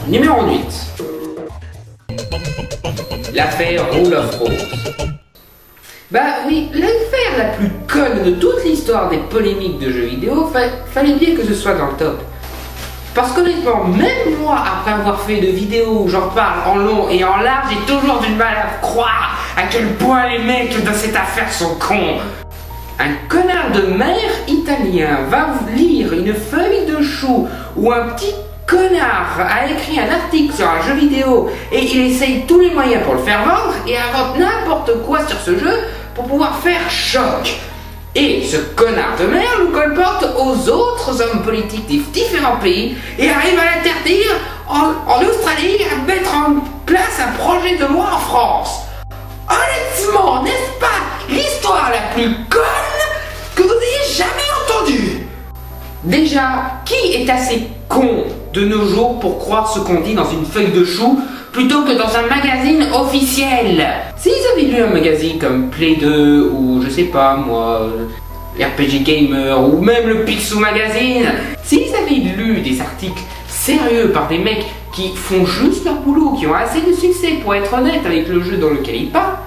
Numéro 8. L'affaire Rule of Rose. Bah oui, l'affaire la plus conne de toute l'histoire des polémiques de jeux vidéo, fallait bien que ce soit dans le top. Parce qu'honnêtement, même moi, après avoir fait de vidéos où j'en parle en long et en large, j'ai toujours du mal à croire à quel point les mecs dans cette affaire sont cons. Un connard de maire italien va lire une feuille de chou où un petit connard a écrit un article sur un jeu vidéo et il essaye tous les moyens pour le faire vendre et invente n'importe quoi sur ce jeu pour pouvoir faire choc. Et ce connard de maire nous colporte aux autres hommes politiques des différents pays et arrive à l'interdire en Australie et à mettre en place un projet de loi en France. Honnêtement, n'est-ce pas l'histoire la plus conne que vous ayez jamais entendue? Déjà, qui est assez con de nos jours pour croire ce qu'on dit dans une feuille de chou plutôt que dans un magazine officiel? S'ils avaient lu un magazine comme Play 2 ou je sais pas moi, RPG Gamer ou même le Picsou Magazine, s'ils avaient lu des articles sérieux par des mecs qui font juste leur boulot, qui ont assez de succès pour être honnêtes avec le jeu dans lequel ils parlent,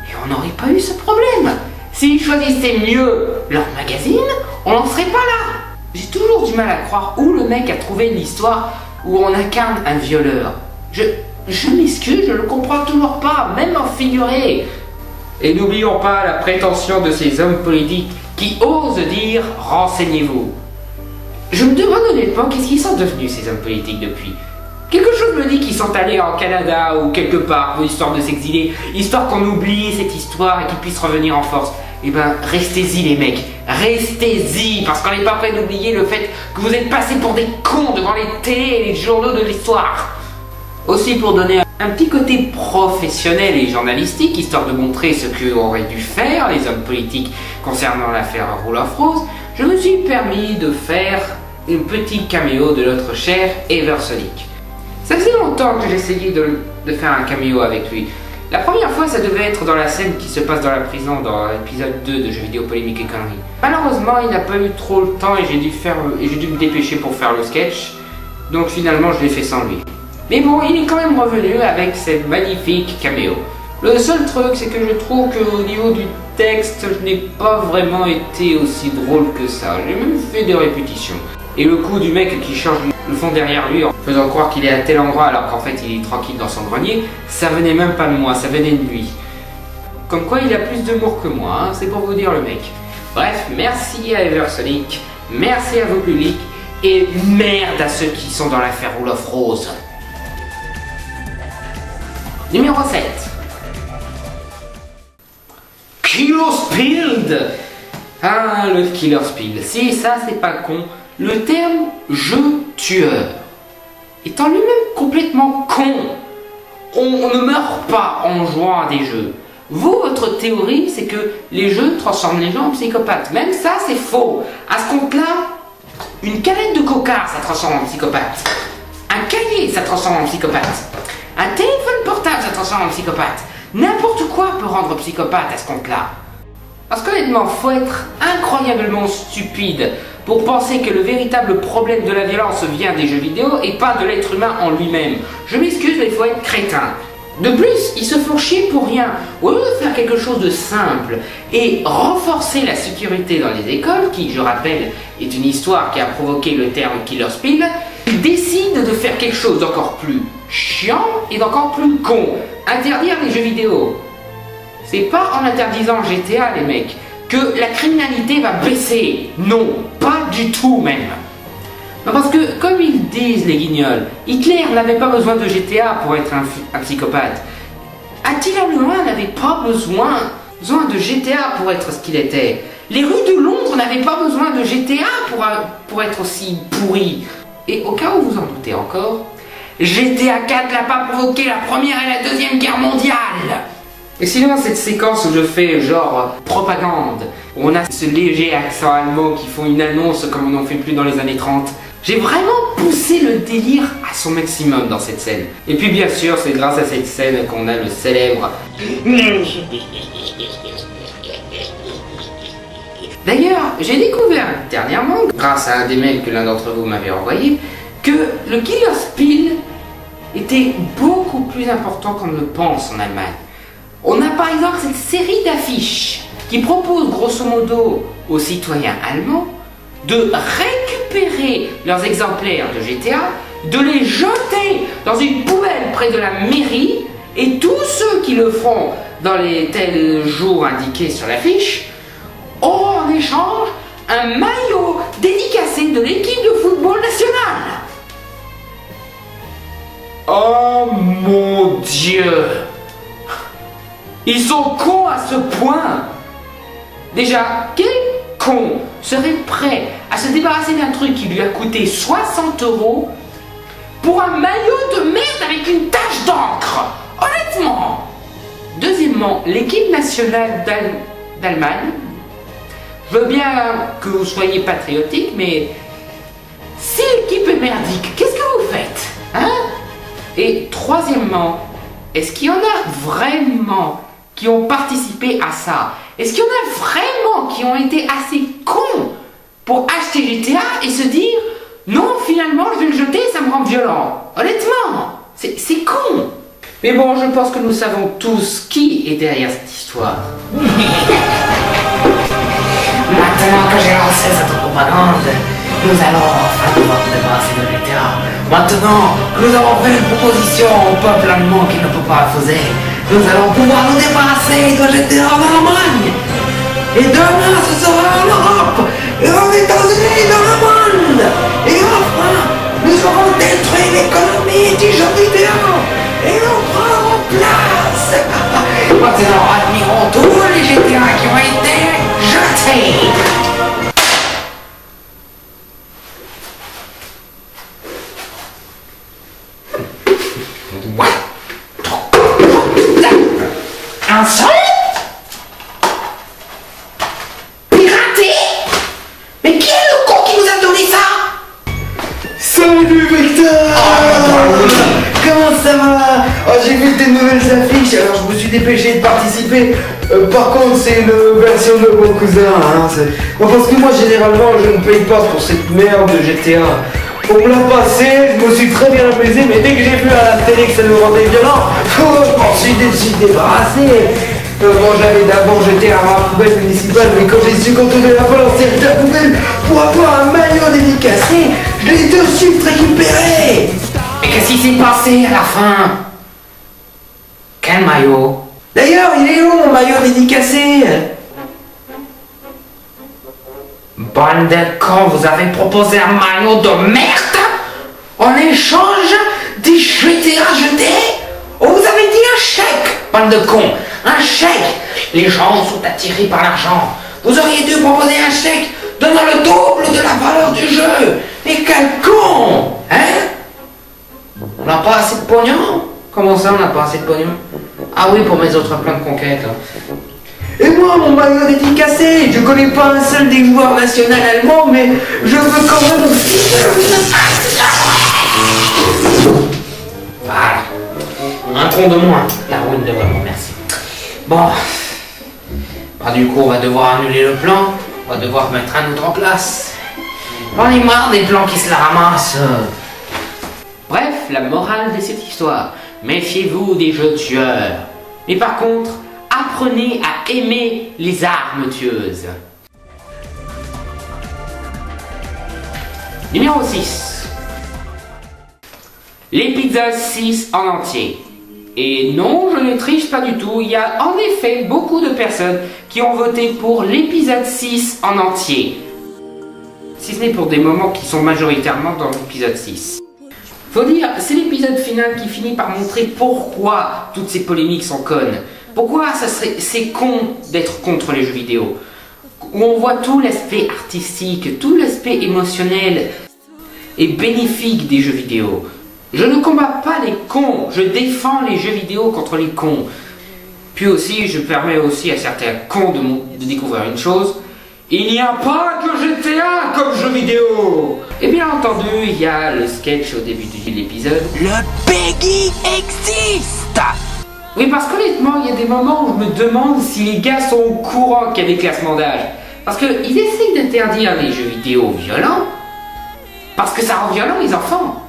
et on n'aurait pas eu ce problème. S'ils choisissaient mieux leur magazine, on n'en serait pas là. J'ai toujours du mal à croire où le mec a trouvé l'histoire où on incarne un violeur. Je m'excuse, je ne le comprends toujours pas, même en figuré. Et n'oublions pas la prétention de ces hommes politiques qui osent dire « renseignez-vous ». Je me demande honnêtement qu'est-ce qu'ils sont devenus ces hommes politiques depuis. Quelque chose me dit qu'ils sont allés en Canada ou quelque part, histoire de s'exiler, histoire qu'on oublie cette histoire et qu'ils puissent revenir en force. Eh ben, restez-y les mecs, restez-y, parce qu'on n'est pas prêt d'oublier le fait que vous êtes passés pour des cons devant les télés et les journaux de l'histoire. Aussi pour donner un petit côté professionnel et journalistique, histoire de montrer ce qu'auraient dû faire les hommes politiques concernant l'affaire Rule of Rose, je me suis permis de faire un petit caméo de notre cher Eversonic. Ça faisait longtemps que j'essayais de faire un caméo avec lui. La première fois, ça devait être dans la scène qui se passe dans la prison dans l'épisode 2 de Jeux vidéo polémiques et conneries. Malheureusement, il n'a pas eu trop le temps et j'ai dû me dépêcher pour faire le sketch. Donc finalement, je l'ai fait sans lui. Mais bon, il est quand même revenu avec cette magnifique caméo. Le seul truc, c'est que je trouve qu'au niveau du texte, je n'ai pas vraiment été aussi drôle que ça. J'ai même fait des répétitions. Et le coup du mec qui change le fond derrière lui en faisant croire qu'il est à tel endroit alors qu'en fait il est tranquille dans son grenier, ça venait même pas de moi, ça venait de lui. Comme quoi il a plus d'humour que moi, hein, c'est pour vous dire le mec. Bref, merci à Eversonic, merci à vos publics et merde à ceux qui sont dans l'affaire Rule of Rose. Numéro 7. Killer Spilled. Ah, le Killer Spilled. Si, ça c'est pas con. Le terme jeu tueur étant lui-même complètement con. On ne meurt pas en jouant à des jeux. Vous, votre théorie, c'est que les jeux transforment les gens en psychopathes. Même ça, c'est faux. À ce compte-là, une canette de coca, ça transforme en psychopathe. Un cahier, ça transforme en psychopathe. Un téléphone portable, ça transforme en psychopathe. N'importe quoi peut rendre psychopathe à ce compte-là. Parce qu'honnêtement, faut être incroyablement stupide pour penser que le véritable problème de la violence vient des jeux vidéo et pas de l'être humain en lui-même. Je m'excuse, mais il faut être crétin. De plus, ils se font chier pour rien. Au lieu de faire quelque chose de simple et renforcer la sécurité dans les écoles, qui, je rappelle, est une histoire qui a provoqué le terme Killer Spill, ils décident de faire quelque chose d'encore plus chiant et d'encore plus con. Interdire les jeux vidéo. C'est pas en interdisant GTA, les mecs, que la criminalité va baisser. Non, pas du tout même. Non, parce que, comme ils disent les guignols, Hitler n'avait pas besoin de GTA pour être un psychopathe. Attila le Huin n'avait pas besoin de GTA pour être ce qu'il était. Les rues de Londres n'avaient pas besoin de GTA pour être aussi pourries. Et au cas où vous en doutez encore, GTA 4 n'a pas provoqué la première et la deuxième guerre mondiale. Et sinon, cette séquence où je fais genre propagande, où on a ce léger accent allemand qui font une annonce comme on n'en fait plus dans les années 30, j'ai vraiment poussé le délire à son maximum dans cette scène. Et puis bien sûr, c'est grâce à cette scène qu'on a le célèbre... D'ailleurs, j'ai découvert dernièrement, grâce à un des mails que l'un d'entre vous m'avait envoyé, que le Killer Spiel était beaucoup plus important qu'on ne le pense en Allemagne. On a par exemple cette série d'affiches qui propose grosso modo aux citoyens allemands de récupérer leurs exemplaires de GTA, de les jeter dans une poubelle près de la mairie, et tous ceux qui le feront dans les tels jours indiqués sur l'affiche auront en échange un maillot dédicacé de l'équipe de football nationale. Oh mon Dieu! Ils sont cons à ce point! Déjà, quel con serait prêt à se débarrasser d'un truc qui lui a coûté 60 € pour un maillot de merde avec une tache d'encre? Honnêtement! Deuxièmement, l'équipe nationale d'Allemagne, je veux bien que vous soyez patriotique, mais si l'équipe est merdique, qu'est-ce que vous faites? Hein? Et troisièmement, est-ce qu'il y en a vraiment qui ont participé à ça? Est-ce qu'il y en a vraiment qui ont été assez cons pour acheter GTA et se dire non, finalement je vais le jeter, ça me rend violent? Honnêtement, c'est con. Mais bon, je pense que nous savons tous qui est derrière cette histoire. Maintenant que j'ai lancé cette propagande, nous allons enfin pouvoir nous débarrasser de GTA. Maintenant que nous avons fait une proposition au peuple allemand qui ne peut pas refuser, nous allons pouvoir nous débarrasser de GTA en Allemagne. Et demain ce sera en Europe, et aux États-Unis, dans le monde. Et enfin, nous aurons détruit l'économie du jeu vidéo et nous prendrons place. Maintenant, admirons tous les GTA qui ont été jetés. Un son? Piraté? Mais qui est le con qui nous a donné ça? Salut Victor! Comment ça va? Oh, j'ai vu tes nouvelles affiches, alors je me suis dépêché de participer. Par contre, c'est une version de mon cousin. Hein, parce que moi, généralement, je ne paye pas pour cette merde de GTA. On me l'a passé, je me suis très bien amusé, mais dès que j'ai vu à la télé que ça nous rendait violent, je m'en suis débarrassé. Bon, j'avais d'abord jeté à ma poubelle municipale, mais quand j'ai su qu'on devait la balancer de la poubelle pour avoir un maillot dédicacé, je l'ai de suite récupéré. Mais qu'est-ce qui s'est passé à la fin? Quel maillot? D'ailleurs, il est où mon maillot dédicacé? Bande de cons, vous avez proposé un maillot de merde en échange des GTA jetés? Oh, vous avez dit un chèque, bande de cons, un chèque. Les gens sont attirés par l'argent. Vous auriez dû proposer un chèque donnant le double de la valeur du jeu. Mais quel con, hein? On n'a pas assez de pognon? Comment ça, on n'a pas assez de pognon? Ah oui, pour mes autres plans de conquête. Hein. Et moi, mon maillot dédicacé, je connais pas un seul des joueurs nationaux allemands, mais je veux quand même aussi. Voilà. Un con de moins. Darwin de vraiment, merci. Bon. Bah, du coup, on va devoir annuler le plan. On va devoir mettre un autre en place. J'en ai marre des plans qui se la ramassent. Bref, la morale de cette histoire. Méfiez-vous des jeux tueurs. Mais par contre, apprenez à aimer les armes tueuses. Numéro 6. L'épisode 6 en entier. Et non, je ne triche pas du tout. Il y a en effet beaucoup de personnes qui ont voté pour l'épisode 6 en entier. Si ce n'est pour des moments qui sont majoritairement dans l'épisode 6. Faut dire, c'est l'épisode final qui finit par montrer pourquoi toutes ces polémiques sont connes. Pourquoi c'est con d'être contre les jeux vidéo. Où on voit tout l'aspect artistique, tout l'aspect émotionnel et bénéfique des jeux vidéo. Je ne combats pas les cons, je défends les jeux vidéo contre les cons. Puis aussi, je permets aussi à certains cons de découvrir une chose. Il n'y a pas que GTA comme jeu vidéo. Et bien entendu, il y a le sketch au début de l'épisode. Le PEGI existe. Oui, parce qu'honnêtement, il y a des moments où je me demande si les gars sont au courant qu'il y a des classements d'âge. Parce qu'ils essayent d'interdire les jeux vidéo violents, Parce que ça rend violent les enfants.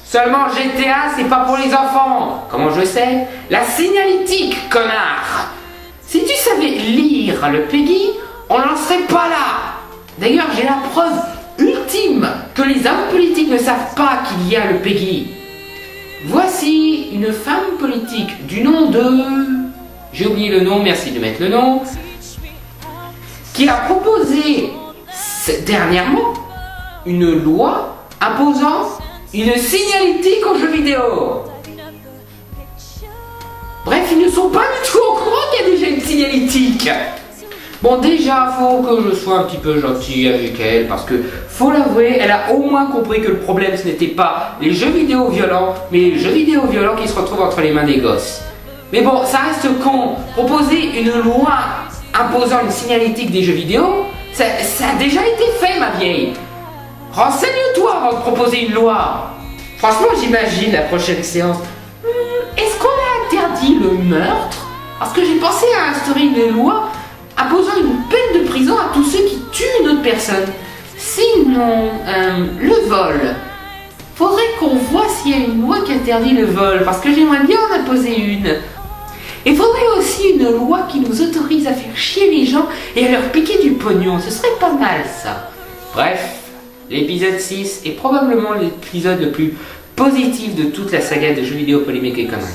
Seulement GTA, c'est pas pour les enfants. Comment je sais? La signalétique, connard. Si tu savais lire le PEGI, on n'en serait pas là. D'ailleurs, j'ai la preuve ultime que les hommes politiques ne savent pas qu'il y a le PEGI. Voici une femme politique du nom de... J'ai oublié le nom, merci de mettre le nom. Qui a proposé dernièrement une loi imposant une signalétique aux jeux vidéo. Bref, ils ne sont pas du tout au courant qu'il y a déjà une signalétique. Bon, déjà, faut que je sois un petit peu gentil avec elle, parce que, faut l'avouer, elle a au moins compris que le problème, ce n'était pas les jeux vidéo violents, mais les jeux vidéo violents qui se retrouvent entre les mains des gosses. Mais bon, ça reste con. Proposer une loi imposant une signalétique des jeux vidéo, ça a déjà été fait, ma vieille. Renseigne-toi avant de proposer une loi. Franchement, j'imagine la prochaine séance. Est-ce qu'on a interdit le meurtre? Parce que j'ai pensé à instaurer une loi imposant une peine de prison à tous ceux qui tuent une autre personne. Sinon, le vol. Faudrait qu'on voit s'il y a une loi qui interdit le vol, parce que j'aimerais bien en imposer une. Il faudrait aussi une loi qui nous autorise à faire chier les gens et à leur piquer du pognon. Ce serait pas mal, ça. Bref, l'épisode 6 est probablement l'épisode le plus positif de toute la saga de jeux vidéo polémiques et conneries.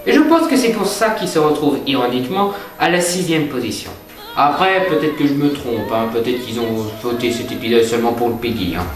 Et je pense que c'est pour ça qu'il se retrouve ironiquement à la 6e position. Après, peut-être que je me trompe, hein. Peut-être qu'ils ont voté cet épisode seulement pour le PEGI. Hein.